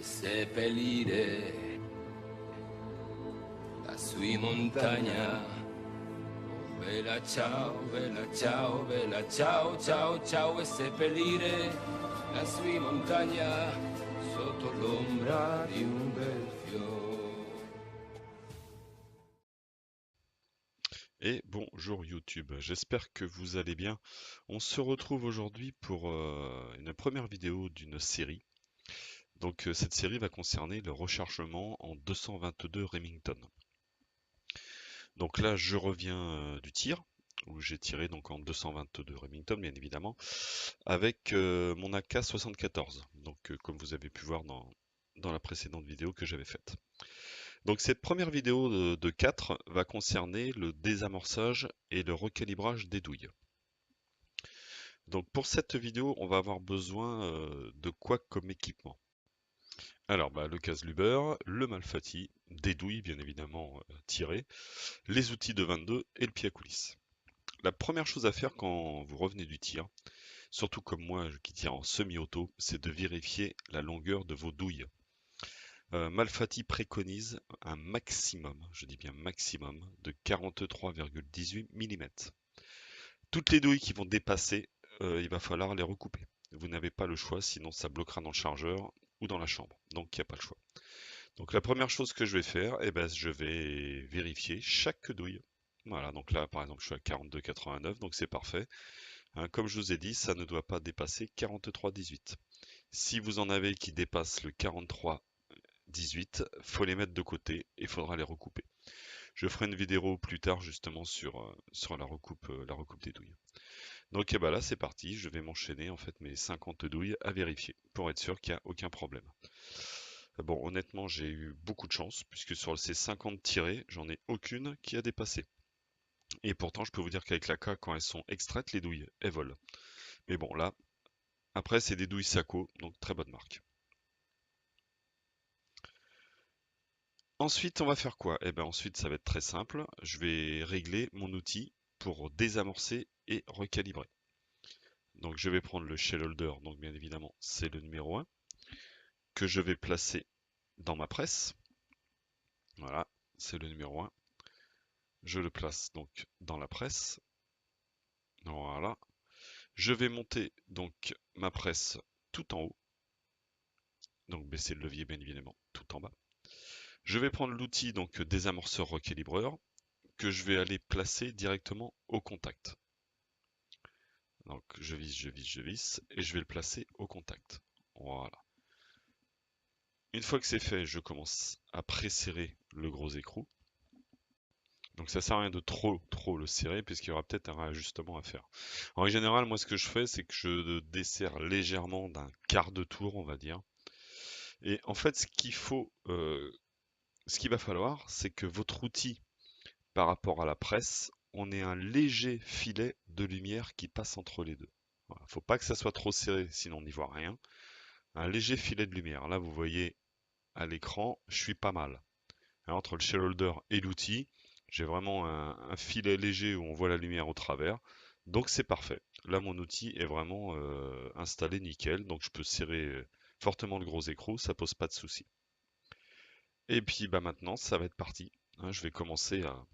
seppellire la sua montagna. Oh, bella ciao, bella ciao, bella ciao, ciao, ciao, e seppellire la sua montagna sotto l'ombra di un bel fiore. Et bonjour YouTube, j'espère que vous allez bien. On se retrouve aujourd'hui pour une première vidéo d'une série. Donc cette série va concerner le rechargement en 222 Remington. Donc là je reviens du tir, où j'ai tiré donc en 222 Remington bien évidemment, avec mon AK-74, donc comme vous avez pu voir dans la précédente vidéo que j'avais faite. Donc cette première vidéo de 4 va concerner le désamorçage et le recalibrage des douilles. Donc pour cette vidéo, on va avoir besoin de quoi comme équipement? Alors le casse-luber, le Malfatti, des douilles bien évidemment tirées, les outils de 22 et le pied à coulisse. La première chose à faire quand vous revenez du tir, surtout comme moi qui tire en semi-auto, c'est de vérifier la longueur de vos douilles. Malfatti préconise un maximum, je dis bien maximum, de 43,18 mm. Toutes les douilles qui vont dépasser, il va falloir les recouper. Vous n'avez pas le choix, sinon ça bloquera dans le chargeur ou dans la chambre. Donc il n'y a pas le choix. Donc la première chose que je vais faire, je vais vérifier chaque douille. Voilà, donc là par exemple je suis à 42,89, donc c'est parfait. Hein, comme je vous ai dit, ça ne doit pas dépasser 43,18. Si vous en avez qui dépassent le 43,18, faut les mettre de côté et il faudra les recouper. Je ferai une vidéo plus tard justement sur la recoupe des douilles. Donc là c'est parti, je vais m'enchaîner en fait mes 50 douilles à vérifier pour être sûr qu'il n'y a aucun problème. Bon honnêtement j'ai eu beaucoup de chance puisque sur ces 50 tirées, j'en ai aucune qui a dépassé. Et pourtant je peux vous dire qu'avec la K, quand elles sont extraites, les douilles, elles volent. Mais bon là, après c'est des douilles Sako, donc très bonne marque. Ensuite on va faire quoi? Ensuite ça va être très simple, je vais régler mon outil pour désamorcer et recalibrer. Donc je vais prendre le shell holder, donc bien évidemment c'est le numéro 1, que je vais placer dans ma presse. Voilà, c'est le numéro 1. Je le place donc dans la presse. Voilà. Je vais monter donc ma presse tout en haut. Donc baisser le levier bien évidemment tout en bas. Je vais prendre l'outil donc désamorceur recalibreur que je vais aller placer directement au contact. Donc je visse, je visse, je visse et je vais le placer au contact. Voilà. Une fois que c'est fait, je commence à presserrer le gros écrou. Donc ça sert à rien de trop le serrer puisqu'il y aura peut-être un réajustement à faire. En général, moi ce que je fais, c'est que je desserre légèrement d'un quart de tour, on va dire. Et en fait, ce qu'il va falloir, c'est que votre outil, par rapport à la presse, on ait un léger filet de lumière qui passe entre les deux. Voilà. Faut pas que ça soit trop serré, sinon on n'y voit rien. Un léger filet de lumière. Là, vous voyez à l'écran, je suis pas mal. Alors, entre le shell holder et l'outil, j'ai vraiment un filet léger où on voit la lumière au travers. Donc c'est parfait. Là, mon outil est vraiment installé nickel. Donc je peux serrer fortement le gros écrou, ça pose pas de souci. Et puis maintenant, ça va être parti. Hein, je vais commencer à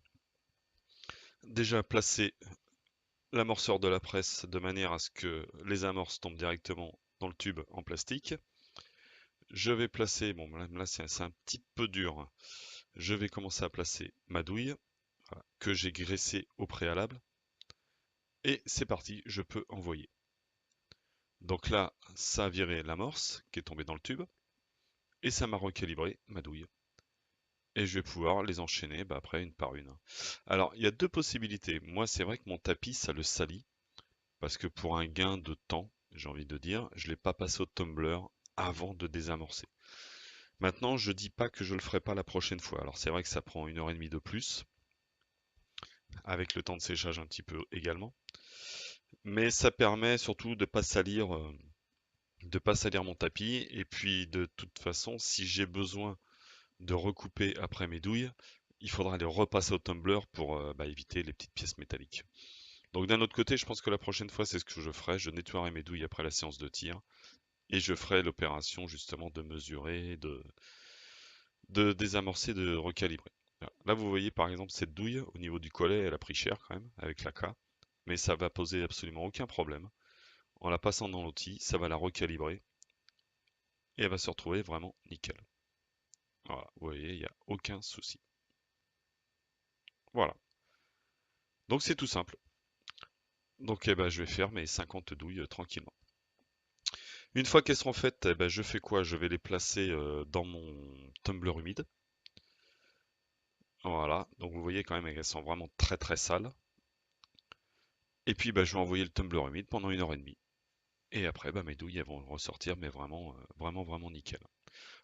déjà placer l'amorceur de la presse de manière à ce que les amorces tombent directement dans le tube en plastique. Je vais placer, bon là c'est un petit peu dur, je vais commencer à placer ma douille voilà, que j'ai graissée au préalable. Et c'est parti, je peux envoyer. Donc là, ça a viré l'amorce qui est tombée dans le tube. Et ça m'a recalibré ma douille. Et je vais pouvoir les enchaîner après une par une. Alors, il y a deux possibilités. Moi, c'est vrai que mon tapis, ça le salit. Parce que pour un gain de temps, j'ai envie de dire, je ne l'ai pas passé au tumbler avant de désamorcer. Maintenant, je dis pas que je le ferai pas la prochaine fois. Alors c'est vrai que ça prend 1h30 de plus, avec le temps de séchage un petit peu également. Mais ça permet surtout de pas salir mon tapis. Et puis de toute façon, si j'ai besoin de recouper après mes douilles, il faudra les repasser au tumbler pour éviter les petites pièces métalliques. Donc d'un autre côté, je pense que la prochaine fois, c'est ce que je ferai. Je nettoierai mes douilles après la séance de tir et je ferai l'opération justement de mesurer, de désamorcer, de recalibrer. Voilà. Là, vous voyez par exemple cette douille au niveau du collet, elle a pris cher quand même avec la K, mais ça va poser absolument aucun problème. En la passant dans l'outil, ça va la recalibrer et elle va se retrouver vraiment nickel. Voilà, vous voyez, il n'y a aucun souci. Voilà. Donc c'est tout simple. Donc eh ben, je vais faire mes 50 douilles tranquillement. Une fois qu'elles seront faites, eh ben, je fais quoi? Je vais les placer dans mon tumbler humide. Voilà, donc vous voyez quand même qu'elles sont vraiment très très sales. Et puis bah, je vais envoyer le tumbler humide pendant 1 heure et demie. Et après, bah, mes douilles elles vont ressortir, mais vraiment, vraiment nickel.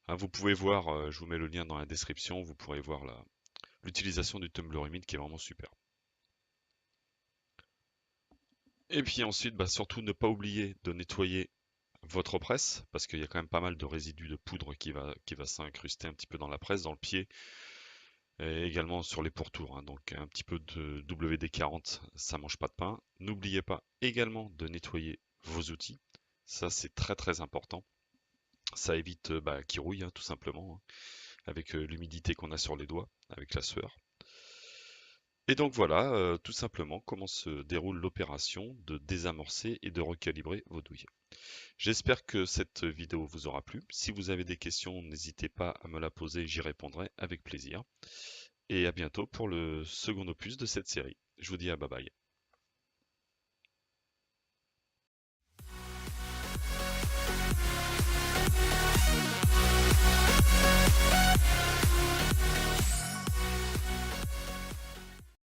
Hein, vous pouvez voir, je vous mets le lien dans la description, vous pourrez voir l'utilisation du tumbler humide qui est vraiment super. Et puis ensuite, bah, surtout ne pas oublier de nettoyer votre presse, parce qu'il y a quand même pas mal de résidus de poudre qui va s'incruster un petit peu dans la presse, dans le pied, et également sur les pourtours. Hein. Donc un petit peu de WD-40, ça mange pas de pain. N'oubliez pas également de nettoyer vos outils. Ça, c'est très très important. Ça évite bah, qu'ils rouillent, hein, tout simplement, hein, avec l'humidité qu'on a sur les doigts, avec la sueur. Et donc voilà, tout simplement, comment se déroule l'opération de désamorcer et de recalibrer vos douilles. J'espère que cette vidéo vous aura plu. Si vous avez des questions, n'hésitez pas à me la poser, j'y répondrai avec plaisir. Et à bientôt pour le second opus de cette série. Je vous dis à bye bye.